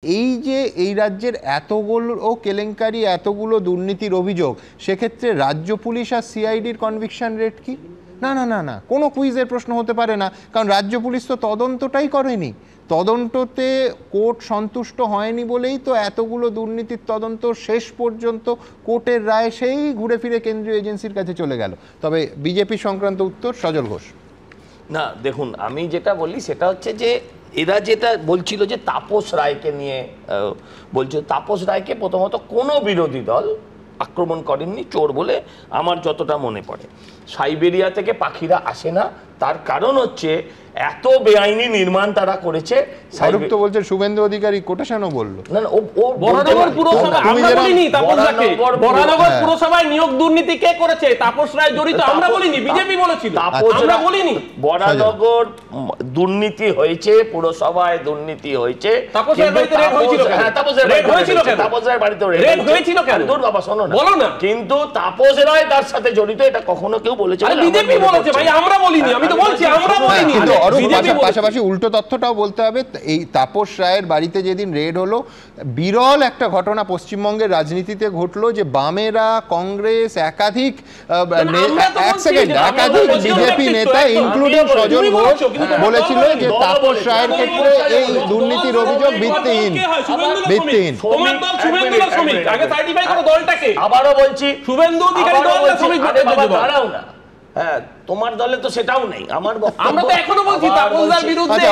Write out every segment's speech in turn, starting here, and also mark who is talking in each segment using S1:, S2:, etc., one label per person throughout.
S1: এই যে এই রাজ্যের এতগুলো কেলেঙ্কারি, এতগুলো দুর্নীতির অভিযোগ, সেক্ষেত্রে রাজ্য পুলিশ আর সিআইডির কনভিকশন রেট কি? না না না না, কোনো কুইজের প্রশ্ন হতে পারে না, কারণ রাজ্য পুলিশ তো তদন্তটাই করেনি। তদন্ততে কোর্ট সন্তুষ্ট হয়নি বলেই তো এতগুলো দুর্নীতির তদন্ত শেষ পর্যন্ত কোর্টের রায় সেই ঘুরে ফিরে কেন্দ্রীয় এজেন্সির কাছে চলে গেল। তবে বিজেপি সংক্রান্ত উত্তর সজল ঘোষ।
S2: না দেখুন, আমি যেটা বলি সেটা হচ্ছে যে এরা যেটা বলছিল যে তাপস রায়কে নিয়ে বলছিল, তাপস রায়কে প্রথমত কোনো বিরোধী দল আক্রমণ করেননি চোর বলে আমার যতটা মনে পড়ে। সাইবেরিয়া থেকে পাখিরা আসে না, তার কারণ হচ্ছে এত বেআইনি নির্মাণ তারা করেছে।
S1: শাহরুখ তো বলছে শুভেন্দু অধিকারী কোটেশনও বললো।
S2: না না, ও বরানগর পুরসভা আমরা বলিনি তাপসদাকে, বরানগর পুরসভায় নিয়োগ দুর্নীতি কে করেছে? তাপস রায় জড়িত আমরা বলিনি, বিজেপি বলেছিল, আমরা বলিনি। বরানগর দুর্নীতি হয়েছে, পুরসভায় দুর্নীতি হয়েছে। তাপস রায়ের বাড়িতে রেড হয়েছিল। হ্যাঁ, তাপস রায়ের বাড়িতে হয়েছিল কেন? তাপস রায়ের বাড়িতে রেড হয়েছিল কেন? দূর বাবা, শোনো না, বলো না। কিন্তু তাপস রায় তার সাথে জড়িত এটা কখনো কেউ বলেছে? আরে বিজেপি বলেছে ভাই, আমরা বলিনি। আমি তো বলছি আমরা বলিনি।
S1: পাশাপাশি উল্টো তথ্যটাও বলতে হবে। এই তাপস রায়ের বাড়িতে যেদিন রেড হলো, বিরল একটা ঘটনা পশ্চিমবঙ্গের রাজনীতিতে ঘটলো যে বামেরা, কংগ্রেস, একাধিক বিজেপি নেতা ইনক্লুডিং সজল ঘোষ বলেছিল যে তাপস রায়ের ক্ষেত্রে এই দুর্নীতির অভিযোগ ভিত্তিহীন।
S2: আবারও বলছি, শুভেন্দু অধিকারী দাঁড়াও না। হ্যাঁ, তোমার দলে তো সেটাও নেই। আমার আমরা তো এখনো বলছি তাপসদার বিরুদ্ধে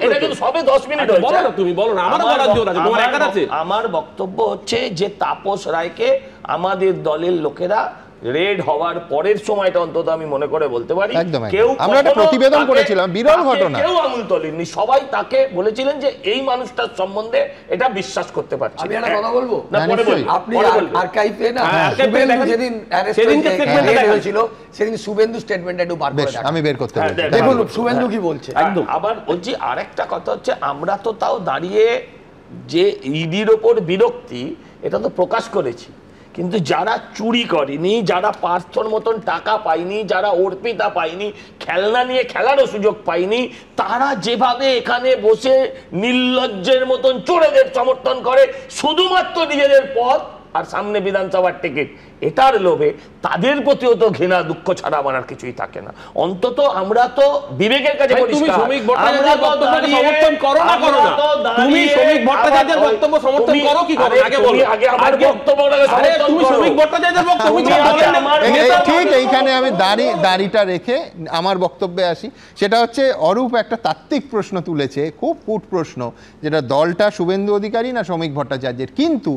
S2: এটা কিন্তু সবে 10 মিনিট হয়েছে। বলো না, তুমি বলো না, আমারও বলার জোর আছে, তোমার একা আছে। আমার বক্তব্য হচ্ছে যে তাপস রায়কে আমাদের দলের লোকেরা রেড হওয়ার পরের সময়টা অন্তত আমি মনে করে বলতে পারি কেউ,
S1: আমরা একটা প্রতিবেদন করেছিলাম, বিরল ঘটনা,
S2: কেউ আঙুল তোলেননি। সবাই তাকে বলেছিলেন যে এই মানুষটার সম্বন্ধে এটা বিশ্বাস করতে পারছি।
S3: আমি একটা কথা বলবো, আপনি আর্কাইভে না শুভেন্দু যেদিন অ্যারেস্ট হয়েছিল সেদিন শুভেন্দু স্টেটমেন্টটা একটু বার করে দেখুন,
S1: আমি বের করতে বলছি,
S3: দেখুন শুভেন্দু কি বলছে।
S2: একদম। আবার বলছি আরেকটা কথা হচ্ছে, আমরা তো তাও দাঁড়িয়ে যে ইডির ওপর বিরক্তি এটা তো প্রকাশ করেছি, কিন্তু যারা চুরি করেনি, যারা পার্থর মতন টাকা পায়নি, যারা অর্পিতা পায়নি, খেলনা নিয়ে খেলারও সুযোগ পায়নি, তারা যেভাবে এখানে বসে নির্লজ্জের মতন চোরেদের সমর্থন করে শুধুমাত্র নিজেদের পদ আর সামনে বিধানসভার টিকিট, এটার লোভে, তাদের প্রতিও তো ঘৃণা দুঃখ ছাড়া আমার আর কিছুই থাকে না। অন্তত আমরা তো বিবেকের কাছে পরিষ্কার। শ্রমিক ভট্টাচার্যের বক্তব্য সমর্থন করো না করো না, তুমি শ্রমিক ভট্টাচার্যের বক্তব্য সমর্থন করো কি করো? আগে বলো, আগে আমার বক্তব্যটাকে সমর্থন করো। তুমি শ্রমিক ভট্টাচার্যের বক্তব্য
S1: ঠিক এইখানে আমি দাড়িটা রেখে আমার বক্তব্যে আসি। সেটা হচ্ছে অরূপ একটা তাত্ত্বিক প্রশ্ন তুলেছে, খুব কুট প্রশ্ন, যেটা দলটা শুভেন্দু অধিকারী না শ্রমিক ভট্টাচার্যের, কিন্তু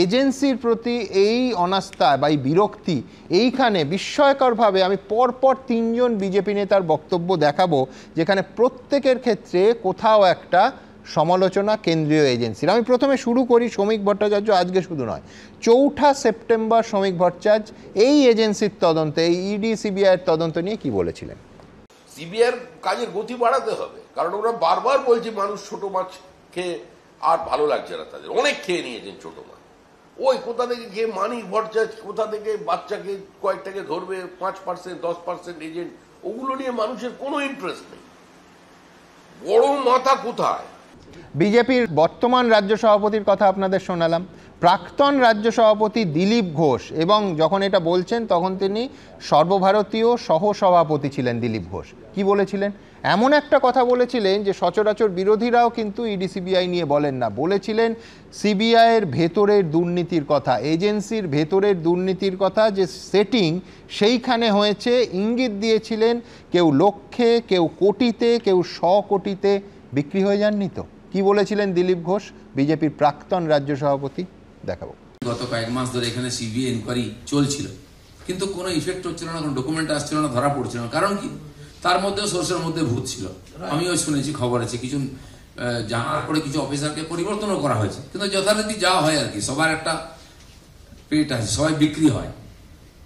S1: এজেন্সির প্রতি এই অনাস্থা বা এই বিরক্তি, এইখানে বিস্ময়করভাবে আমি পরপর 3 জন বিজেপি নেতার বক্তব্য দেখাবো যেখানে প্রত্যেকের ক্ষেত্রে কোথাও একটা সমালোচনা কেন্দ্রীয় এজেন্সির। আমি প্রথমে শুরু করি শ্রমিক ভট্টাচার্য, আজকে শুধু নয়, 4 সেপ্টেম্বর শ্রমিক ভট্টাচার্য এই এজেন্সির তদন্তে, এই ইডি সিবিআইয়ের তদন্ত নিয়ে কি বলেছিলেন?
S4: সিবিআইয়ের কাজের গতি বাড়াতে হবে, কারণ ওরা বারবার বলছে মানুষ ছোট মাছ খেয়ে আর ভালো লাগছে না, তাদের অনেক খেয়ে নিয়েছেন ছোট মাছ। ওই কোথা থেকে গিয়ে মানিক ভট্টাচার্য কোথা থেকে বাচ্চাকে কয়েকটাকে ধরবে, 5% 10% এজেন্ট, ওগুলো নিয়ে মানুষের কোনো ইন্টারেস্ট নেই। বড় মাথা কোথায়?
S1: বিজেপির বর্তমান রাজ্য সভাপতির কথা আপনাদের শোনালাম, প্রাক্তন রাজ্য সভাপতি দিলীপ ঘোষ, এবং যখন এটা বলছেন তখন তিনি সর্বভারতীয় সহসভাপতি ছিলেন দিলীপ ঘোষ। কি বলেছিলেন? এমন একটা কথা বলেছিলেন যে সচরাচর বিরোধীরাও কিন্তু ইডি সিবিআই নিয়ে বলেন না। বলেছিলেন সিবিআইয়ের ভেতরের দুর্নীতির কথা, এজেন্সির ভেতরের দুর্নীতির কথা, যে সেটিং সেইখানে হয়েছে। ইঙ্গিত দিয়েছিলেন কেউ লক্ষে, কেউ কোটিতে, কেউ 100 কোটিতে বিক্রি হয়ে যাননি তো। কি বলেছিলেন দিলীপ ঘোষ, বিজেপির প্রাক্তন রাজ্য সভাপতি? দেখাবো।
S5: গত কয়েক মাস ধরে এখানে সিবিআই ইনকোয়ারি চলছিল, কিন্তু কোনো ইফেক্ট হচ্ছিল না, কোনো ডকুমেন্ট আসছিল না, ধরা পড়ছিল না। কারণ কি? তার মধ্যেও সোর্সের মধ্যে ভূত ছিল। আমিও শুনেছি, খবর আছে, কিছু জানার পরে কিছু অফিসারকে পরিবর্তনও করা হয়েছে, কিন্তু যথারীতি যা হয় আর কি, সবার একটা পেট আছে, সবাই বিক্রি হয়,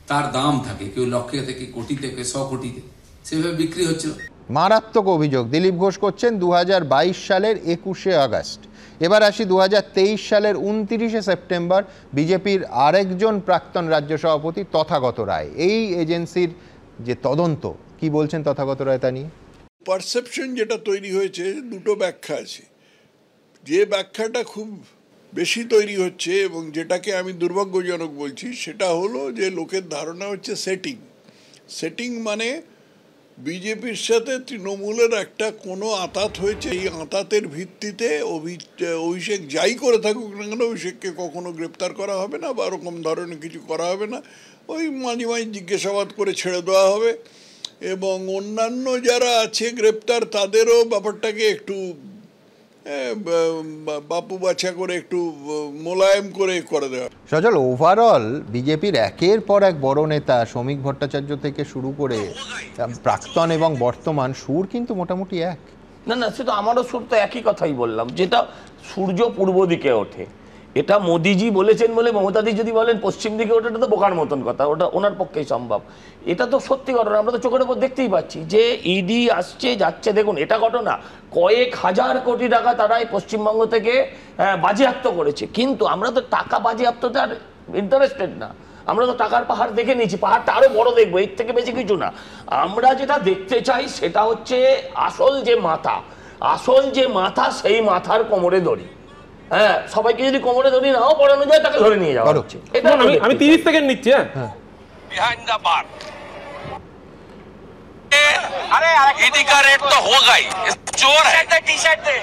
S5: তার দাম থাকে, কেউ লক্ষে থেকে কোটিতে, কেউ 100 কোটিতে, সেভাবে বিক্রি হচ্ছিল।
S1: মারাত্মক অভিযোগ দিলীপ ঘোষ করছেন 2022 সালের 21শে আগস্ট। এবার আসি 2023 সালের 29শে সেপ্টেম্বর, বিজেপির আরেকজন প্রাক্তন রাজ্য সভাপতি তথাগত রায়, এই এজেন্সির যে তদন্ত, কি বলছেন তথাগত রায় তা নিয়ে?
S6: পারসেপশন যেটা তৈরি হয়েছে, দুটো ব্যাখ্যা আছে। যে ব্যাখ্যাটা খুব বেশি তৈরি হচ্ছে এবং যেটাকে আমি দুর্ভাগ্যজনক বলছি, সেটা হলো যে লোকের ধারণা হচ্ছে সেটিং মানে বিজেপির সাথে তৃণমূলের একটা কোনো আঁতাত হয়েছে, এই আঁতাতের ভিত্তিতে অভিষেক যাই করে থাকুক না কেন অভিষেককে কখনো গ্রেপ্তার করা হবে না বা ওরকম ধরনের কিছু করা হবে না, ওই মাঝে মাঝে জিজ্ঞাসাবাদ করে ছেড়ে দেওয়া হবে এবং অন্যান্য যারা আছে গ্রেপ্তার তাদেরও ব্যাপারটাকে একটু বাপু বাছা করে একটু মোলায়েম করে দেওয়া।
S1: সজল, ওভারঅল বিজেপির একের পর এক বড় নেতা শ্রমিক ভট্টাচার্য থেকে শুরু করে প্রাক্তন এবং বর্তমান সুর কিন্তু মোটামুটি এক।
S2: না সেটা আমারও সুর তো একই কথাই বললাম, যেটা সূর্য পূর্ব দিকে ওঠে এটা মোদিজি বলেছেন বলে মমতাদি যদি বলেন পশ্চিম দিকে ওঠে, এটা তো বোকার মতন কথা, ওটা ওনার পক্ষেই সম্ভব। এটা তো সত্যি ঘটনা, আমরা তো চোখের উপর দেখতেই পাচ্ছি যে ইডি আসছে যাচ্ছে। দেখুন, এটা ঘটনা কয়েক হাজার কোটি টাকা তারা এই পশ্চিমবঙ্গ থেকে বাজেয়াপ্ত করেছে, কিন্তু আমরা তো টাকা বাজেয়াপ্ততে আর ইন্টারেস্টেড না। আমরা তো টাকার পাহাড় দেখে নিয়েছি, পাহাড়টা আরো বড় দেখবো, এর থেকে বেশি কিছু না। আমরা যেটা দেখতে চাই সেটা হচ্ছে আসল যে মাথা সেই মাথার কোমরে দড়ি। হ্যাঁ, সবাইকে যদি কোমরে দড়ি নাও পড়ানো যায় তাকে ধরে নিয়ে যাওয়া হচ্ছে।
S7: আমি 30 সেকেন্ড নিচ্ছি।
S8: बिहाइंड द बार ईडी का रेट तो होगा ही, चोर है। टी शर्ट दे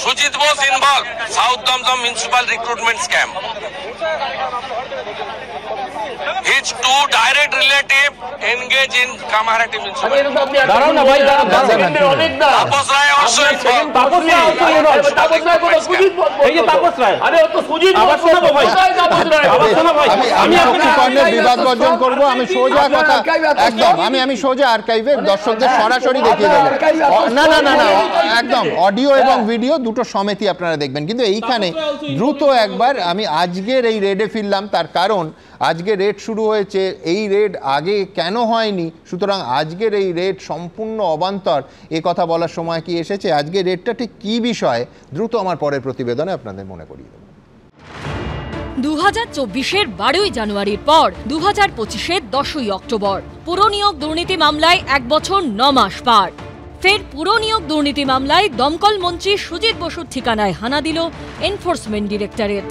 S8: Sujit Bose involve south Dumdum municipal recruitment scam. His two direct relative engage in Kamarhati municipal.
S7: দাঁড়াও না ভাই,
S2: অনেক না।
S8: Tapos Rai also involved.
S7: Tapas Roy এই যে তাপস রায়,
S2: আরে ও তো সুজিত
S7: আবার শোনাবো ভাই, আবার শোনাবো ভাই।
S1: আমি কিছুক্ষণের বিবাদ বর্জন করবো। আমি সোজা কথা একদম আমি সোজা আর্কাইভে দর্শকদের সরাসরি দেখিয়ে দেবো। না একদম অডিও এবং ভিডিও দুটো সমেতই আপনারা দেখবেন। কিন্তু এইখানে দ্রুত একবার আমি আজকের এই রেডে ফিরলাম, তার কারণ আজকে রেড শুরু হয়েছে, এই রেড আগে কেন হয়নি, সুতরাং আজকের এই রেড সম্পূর্ণ অবান্তর, এ কথা বলার সময় কি এসেছে? আজকের রেডটা ঠিক কী বিষয় দ্রুত আমার পরের প্রতিবেদনে আপনাদের মনে করিয়ে দেবো।
S9: 2024-এর 12ই জানুয়ারির পর 2025-এর 10ই অক্টোবর পুর নিয়োগ দুর্নীতি মামলায় 1 বছর 9 মাস পার। ফের পুর নিয়োগ দুর্নীতি মামলায় দমকল মন্ত্রী সুজিত বসুর ঠিকানায় হানা দিল এনফোর্সমেন্ট ডিরেক্টরেট।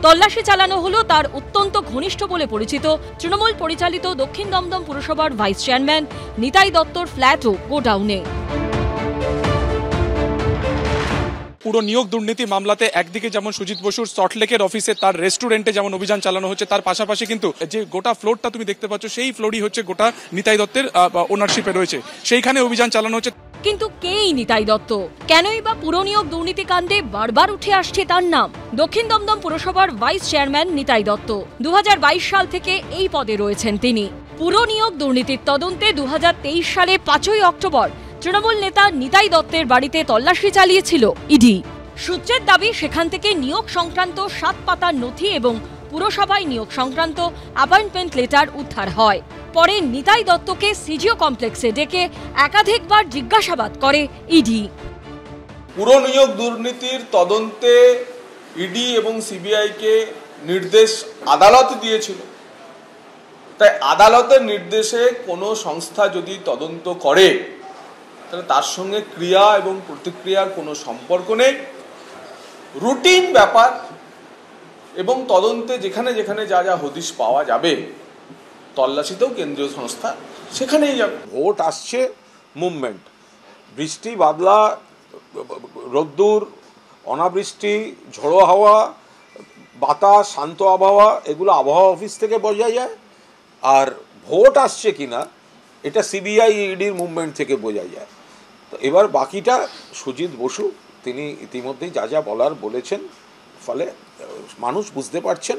S9: তল্লাশি চালানো হলো তার অত্যন্ত ঘনিষ্ঠ বলে পরিচিত তৃণমূল পরিচালিত দক্ষিণ দমদম পুরসভার ভাইস চেয়ারম্যান নিতাই দত্তর ফ্ল্যাট ও গোডাউনে।
S7: পুরো নিয়োগ দুর্নীতি মামলাতে একদিকে যেমন সুজিত বসুর সল্টলেকের অফিসে তার রেস্টুরেন্টে যেমন অভিযান চালানো হচ্ছে, তার পাশাপাশি কিন্তু যে গোটা ফ্লোরটা তুমি দেখতে পাচ্ছ সেই ফ্লোরই হচ্ছে গোটা নিতাই দত্তের ওনারশিপে রয়েছে, সেইখানে অভিযান চালানো হচ্ছে।
S9: কিন্তু কে এই নিতাই দত্ত? কেনই বা পুর নিয়োগ দুর্নীতি কাণ্ডে বারবার উঠে আসছে তার নাম? দক্ষিণ দমদম পুরসভার ভাইস চেয়ারম্যান নিতাই দত্ত 2022 সাল থেকে এই পদে রয়েছেন তিনি। পুর নিয়োগ দুর্নীতির তদন্তে 2023 সালে 5ই অক্টোবর তৃণমূল নেতা নিতাই দত্তের বাড়িতে তল্লাশি চালিয়েছিল ইডি। সূত্রের দাবি সেখান থেকে নিয়োগ সংক্রান্ত 7 পাতার নথি এবং পুরসভায় নিয়োগ সংক্রান্ত অ্যাপয়েন্টমেন্ট লেটার উদ্ধার হয়। পরে নিতাই দত্তকে সিজিও কমপ্লেক্সে ডেকে একাধিকবার জিজ্ঞাসাবাদ করে ইডি।
S10: পুর নিয়োগ দুর্নীতির তদন্তে ইডি এবং সিবিআইকে নির্দেশ আদালত দিয়েছিল, তাই আদালতের নির্দেশে কোনো সংস্থা যদি তদন্ত করে তাহলে তার সঙ্গে ক্রিয়া এবং প্রতিক্রিয়ার কোনো সম্পর্ক নেই, রুটিন ব্যাপার। এবং তদন্তে যেখানে যেখানে যা যা হদিশ পাওয়া যাবে তল্লাশিতেও কেন্দ্রীয় সংস্থা সেখানেই যাবে।
S11: ভোট আসছে, মুভমেন্ট, বৃষ্টি বাদলা, রোদ্দুর, অনাবৃষ্টি, ঝোড়ো হাওয়া, বাতাস, শান্ত আবহাওয়া, এগুলো আবহাওয়া অফিস থেকে বোঝা যায়। আর ভোট আসছে কিনা এটা সিবিআই ইডির মুভমেন্ট থেকে বোঝা যায়। তো এবার বাকিটা সুজিত বসু তিনি ইতিমধ্যেই যা যা বলার বলেছেন, ফলে মানুষ বুঝতে পারছেন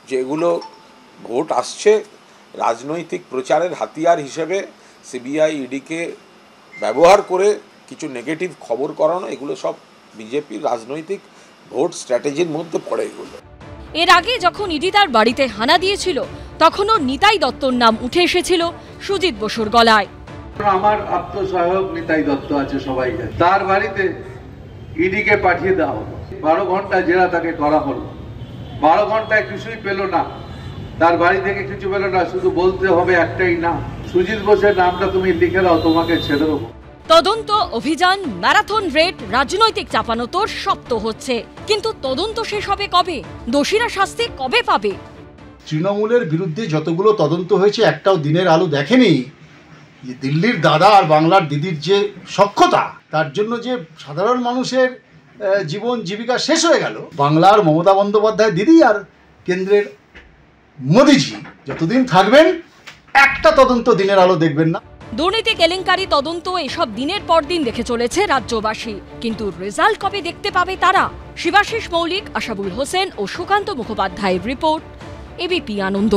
S11: যে এগুলো ভোট আসছে রাজনৈতিক প্রচারের হাতিয়ার হিসেবে সিবিআই ইডিকে ব্যবহার করে কিছু নেগেটিভ খবর করানো, এগুলো সব বিজেপির রাজনৈতিক ভোট স্ট্র্যাটেজির মধ্যে পড়ে এগুলো।
S9: এর আগে যখন ইডি তার বাড়িতে হানা দিয়েছিল তখনও নিতাই দত্তর নাম উঠে এসেছিল সুজিত বসুর গলায়।
S12: আমার আত্মসহায়ক নিতাই দত্ত আছে সবাইকে, তার বাড়িতে ইডিকে পাঠিয়ে দেওয়া হলো। 12 ঘন্টা জেরা তাকে করা হলো, 12 ঘন্টায় কিছুই পেল না, তার বাড়ি থেকে কিছু পেল না, শুধু বলতে হবে একটাই নাম, সুজিত বোসের নামটা তুমি লিখে দাও, তোমাকে ছেড়ে দেবো।
S9: তদন্ত অভিযান, ম্যারাথন রেড, রাজনৈতিক চাপানোতর সব তো হচ্ছে, কিন্তু তদন্ত শেষ হবে কবে? দোষীরা শাস্তি কবে পাবে?
S13: তৃণমূলের বিরুদ্ধে যতগুলো তদন্ত হয়েছে একটাও দিনের আলো দেখেনি। যে দিল্লির দাদা আর বাংলার দিদির যে সখ্যতা, তার জন্য যে সাধারণ মানুষের জীবন জীবিকা শেষ হয়ে গেল। বাংলার মমতা বন্দ্যোপাধ্যায় দিদি আর কেন্দ্রের মোদিজি যতদিন থাকবেন একটা তদন্ত দিনের আলো দেখবেন না।
S9: দুর্নীতি কেলেঙ্কারি তদন্ত এসব দিনের পর দিন দেখে চলেছে রাজ্যবাসী, কিন্তু রেজাল্ট কবে দেখতে পাবে তারা? শিবাশিস মৌলিক, আশাবুল হোসেন ও সুকান্ত মুখোপাধ্যায়ের রিপোর্ট, এবিপি আনন্দ।